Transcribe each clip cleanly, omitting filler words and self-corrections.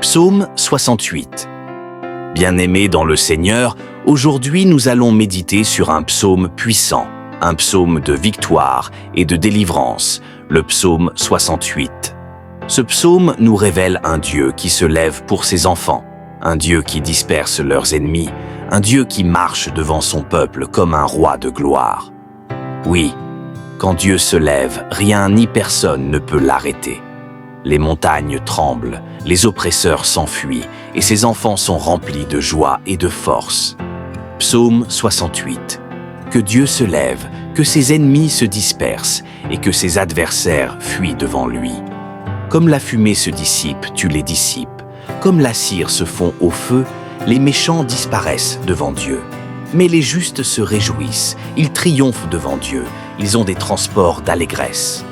Psaume 68. Bien-aimés dans le Seigneur, aujourd'hui nous allons méditer sur un psaume puissant, un psaume de victoire et de délivrance, le psaume 68. Ce psaume nous révèle un Dieu qui se lève pour ses enfants, un Dieu qui disperse leurs ennemis, un Dieu qui marche devant son peuple comme un roi de gloire. Oui, quand Dieu se lève, rien ni personne ne peut l'arrêter. Les montagnes tremblent, les oppresseurs s'enfuient, et ses enfants sont remplis de joie et de force. Psaume 68. Que Dieu se lève, que ses ennemis se dispersent, et que ses adversaires fuient devant lui. Comme la fumée se dissipe, tu les dissipes. Comme la cire se fond au feu, les méchants disparaissent devant Dieu. Mais les justes se réjouissent, ils triomphent devant Dieu, ils ont des transports d'allégresse.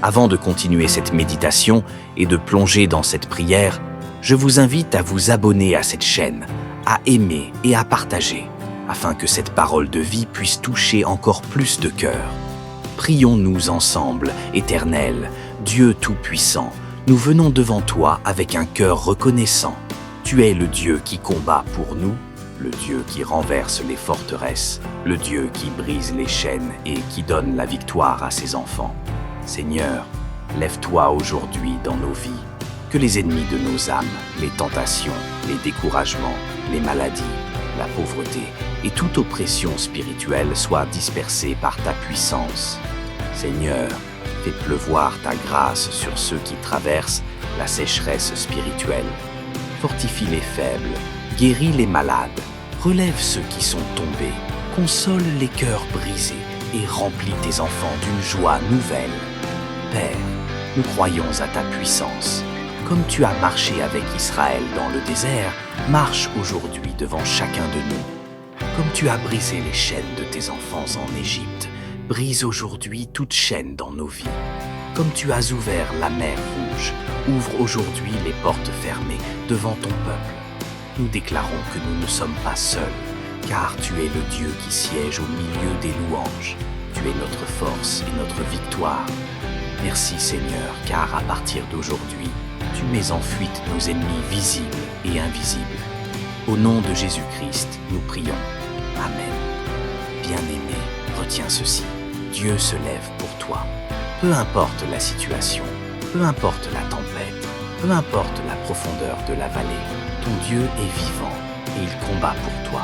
Avant de continuer cette méditation et de plonger dans cette prière, je vous invite à vous abonner à cette chaîne, à aimer et à partager, afin que cette parole de vie puisse toucher encore plus de cœurs. Prions-nous ensemble, Éternel, Dieu Tout-Puissant, nous venons devant toi avec un cœur reconnaissant. Tu es le Dieu qui combat pour nous, le Dieu qui renverse les forteresses, le Dieu qui brise les chaînes et qui donne la victoire à ses enfants. Seigneur, lève-toi aujourd'hui dans nos vies, que les ennemis de nos âmes, les tentations, les découragements, les maladies, la pauvreté et toute oppression spirituelle soient dispersés par ta puissance. Seigneur, fais pleuvoir ta grâce sur ceux qui traversent la sécheresse spirituelle. Fortifie les faibles, guéris les malades, relève ceux qui sont tombés, console les cœurs brisés et remplis tes enfants d'une joie nouvelle. Père, nous croyons à ta puissance. Comme tu as marché avec Israël dans le désert, marche aujourd'hui devant chacun de nous. Comme tu as brisé les chaînes de tes enfants en Égypte, brise aujourd'hui toute chaîne dans nos vies. Comme tu as ouvert la mer Rouge, ouvre aujourd'hui les portes fermées devant ton peuple. Nous déclarons que nous ne sommes pas seuls, car tu es le Dieu qui siège au milieu des louanges. Tu es notre force et notre victoire. Merci Seigneur, car à partir d'aujourd'hui, tu mets en fuite nos ennemis visibles et invisibles. Au nom de Jésus-Christ, nous prions. Amen. Bien-aimé, retiens ceci. Dieu se lève pour toi. Peu importe la situation, peu importe la tempête, peu importe la profondeur de la vallée, ton Dieu est vivant et il combat pour toi.